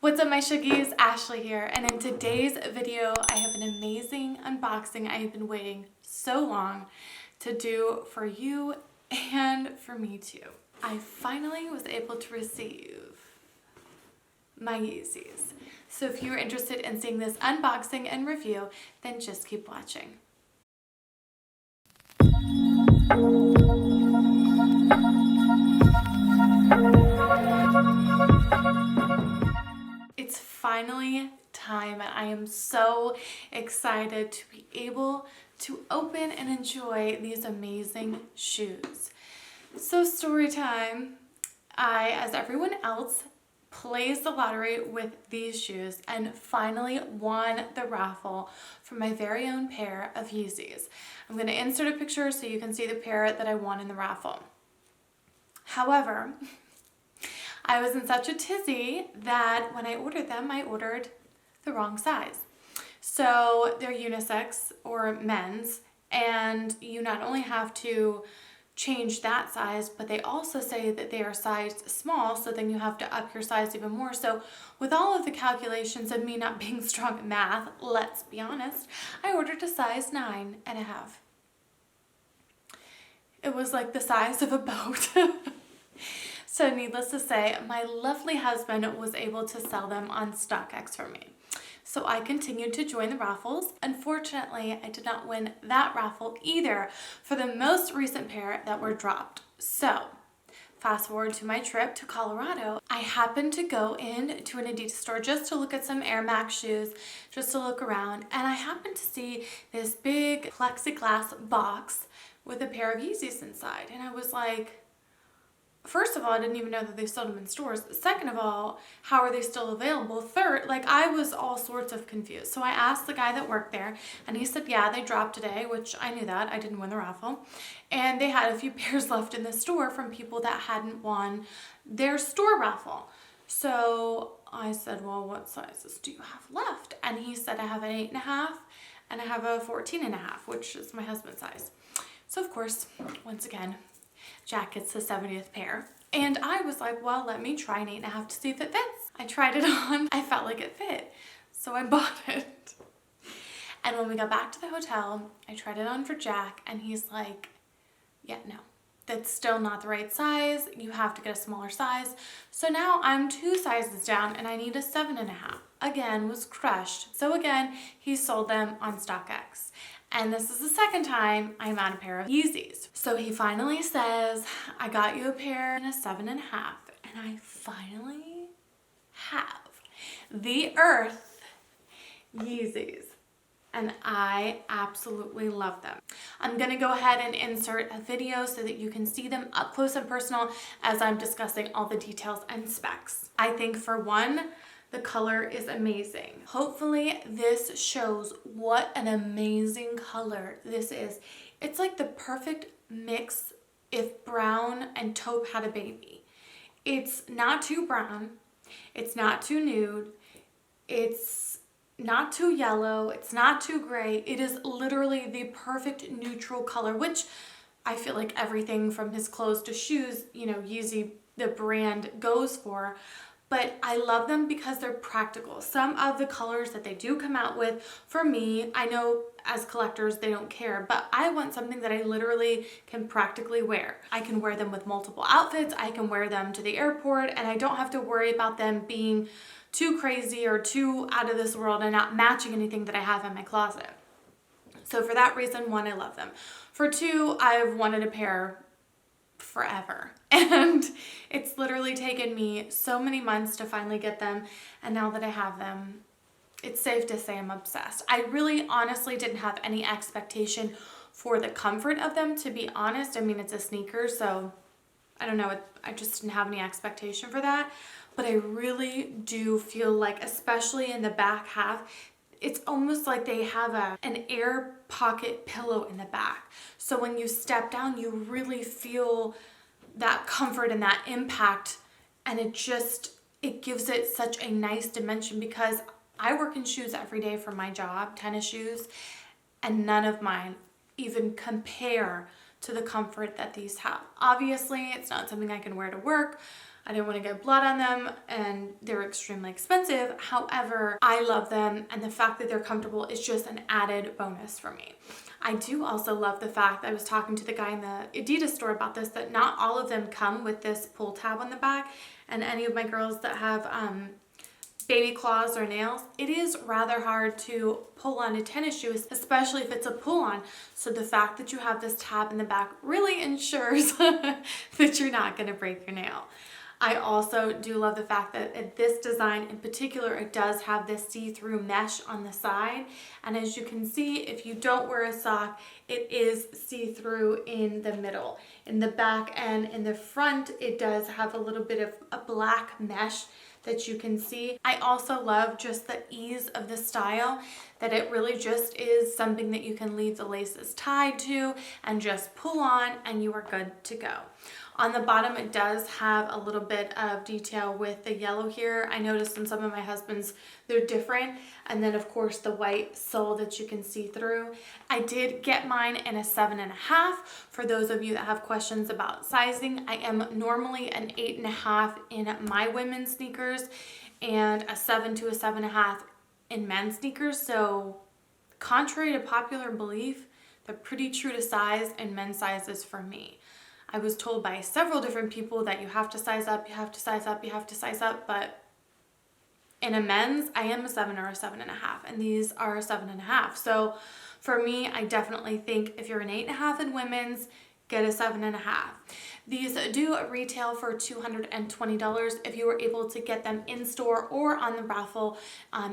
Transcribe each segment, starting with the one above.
What's up my Shuggies, Ashley here, and in today's video I have an amazing unboxing I have been waiting so long to do for you and for me too. I finally was able to receive my Yeezys. So if you're interested in seeing this unboxing and review, then just keep watching. It's finally time and I am so excited to be able to open and enjoy these amazing shoes. So story time. I, as everyone else, plays the lottery with these shoes and finally won the raffle for my very own pair of Yeezys. I'm going to insert a picture so you can see the pair that I won in the raffle. However, I was in such a tizzy that when I ordered them, I ordered the wrong size. So they're unisex or men's, and you not only have to change that size, but they also say that they are sized small, so then you have to up your size even more. So with all of the calculations of me not being strong at math, let's be honest, I ordered a size 9.5. It was like the size of a boat. So needless to say, my lovely husband was able to sell them on StockX for me. So I continued to join the raffles. Unfortunately, I did not win that raffle either for the most recent pair that were dropped. So fast forward to my trip to Colorado, I happened to go into an ADIDAS store just to look at some Air Max shoes, just to look around, and I happened to see this big plexiglass box with a pair of Yeezys inside, and I was like, first of all, I didn't even know that they sold them in stores. Second of all, how are they still available? Third, like I was all sorts of confused. So I asked the guy that worked there and he said, yeah, they dropped today, which I knew that. I didn't win the raffle. And they had a few pairs left in the store from people that hadn't won their store raffle. So I said, well, what sizes do you have left? And he said, I have an 8.5 and I have a 14.5, which is my husband's size. So of course, once again, Jack gets the 70th pair. And I was like, well, let me try an 8.5 to see if it fits. I tried it on. I felt like it fit. So I bought it. And when we got back to the hotel, I tried it on for Jack and he's like, yeah, no, that's still not the right size. You have to get a smaller size. So now I'm 2 sizes down and I need a 7.5. Again, was crushed. So again, he sold them on StockX. And this is the second time I'm out a pair of Yeezys. So he finally says, I got you a pair and a 7.5. And I finally have the Earth Yeezys. And I absolutely love them. I'm gonna go ahead and insert a video so that you can see them up close and personal as I'm discussing all the details and specs. I think for one, the color is amazing. Hopefully this shows what an amazing color this is. It's like the perfect mix if brown and taupe had a baby. It's not too brown, it's not too nude, it's not too yellow, it's not too gray. It is literally the perfect neutral color, which I feel like everything from his clothes to shoes, you know, Yeezy, the brand, goes for. But I love them because they're practical. Some of the colors that they do come out with, for me, I know as collectors they don't care, but I want something that I literally can practically wear. I can wear them with multiple outfits, I can wear them to the airport, and I don't have to worry about them being too crazy or too out of this world and not matching anything that I have in my closet. So for that reason, one, I love them. For two, I've wanted a pair forever, and it's literally taken me so many months to finally get them, and now that I have them, it's safe to say I'm obsessed. I really honestly didn't have any expectation for the comfort of them, to be honest. I mean, it's a sneaker, so I don't know, I just didn't have any expectation for that, but I really do feel like, especially in the back half, it's almost like they have an air pocket pillow in the back. So when you step down, you really feel that comfort and that impact. And it gives it such a nice dimension, because I work in shoes every day for my job, tennis shoes, and none of mine even compare to the comfort that these have. Obviously, it's not something I can wear to work. I didn't want to get blood on them, and they're extremely expensive. However, I love them, and the fact that they're comfortable is just an added bonus for me. I do also love the fact that I was talking to the guy in the ADIDAS store about this, that not all of them come with this pull tab on the back, and any of my girls that have baby claws or nails, it is rather hard to pull on a tennis shoe, especially if it's a pull-on. So the fact that you have this tab in the back really ensures that you're not going to break your nail. I also do love the fact that this design in particular, it does have this see-through mesh on the side. And as you can see, if you don't wear a sock, it is see-through in the middle. In the back and in the front, it does have a little bit of a black mesh that you can see. I also love just the ease of the style, that it really just is something that you can leave the laces tied to and just pull on and you are good to go. On the bottom, it does have a little bit of detail with the yellow here. I noticed in some of my husband's, they're different. And then of course the white sole that you can see through. I did get mine in a 7.5. For those of you that have questions about sizing, I am normally an 8.5 in my women's sneakers and a 7 to a 7.5 in men's sneakers. So contrary to popular belief, they're pretty true to size and men's sizes for me. I was told by several different people that you have to size up, you have to size up, you have to size up, but in a men's, I am a 7 or a 7.5, and these are a 7.5. So for me, I definitely think if you're an 8.5 in women's, get a 7.5. These do retail for $220 if you were able to get them in store or on the raffle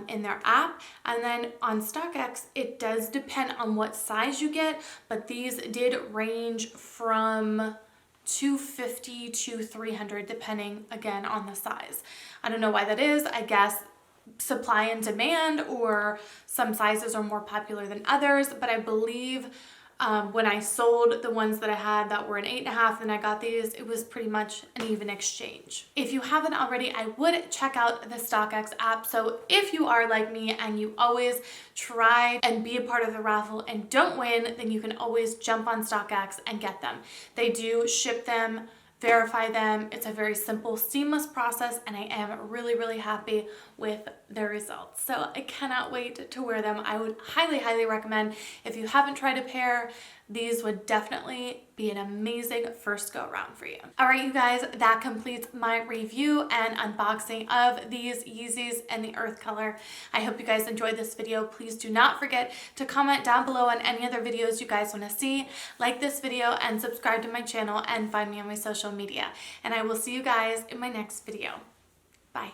in their app. And then on StockX, it does depend on what size you get, but these did range from $250 to $300 depending again on the size. I don't know why that is. I guess supply and demand, or some sizes are more popular than others, but I believe when I sold the ones that I had that were an 8.5 and I got these, it was pretty much an even exchange. If you haven't already, I would check out the StockX app. So if you are like me and you always try and be a part of the raffle and don't win, then you can always jump on StockX and get them. They do ship them, verify them. It's a very simple, seamless process, and I am really, really happy with the results. So I cannot wait to wear them. I would highly, highly recommend, if you haven't tried a pair, these would definitely be an amazing first go around for you. All right, you guys, that completes my review and unboxing of these Yeezys in the earth color. I hope you guys enjoyed this video. Please do not forget to comment down below on any other videos you guys want to see, like this video, and subscribe to my channel and find me on my social media. And I will see you guys in my next video. Bye.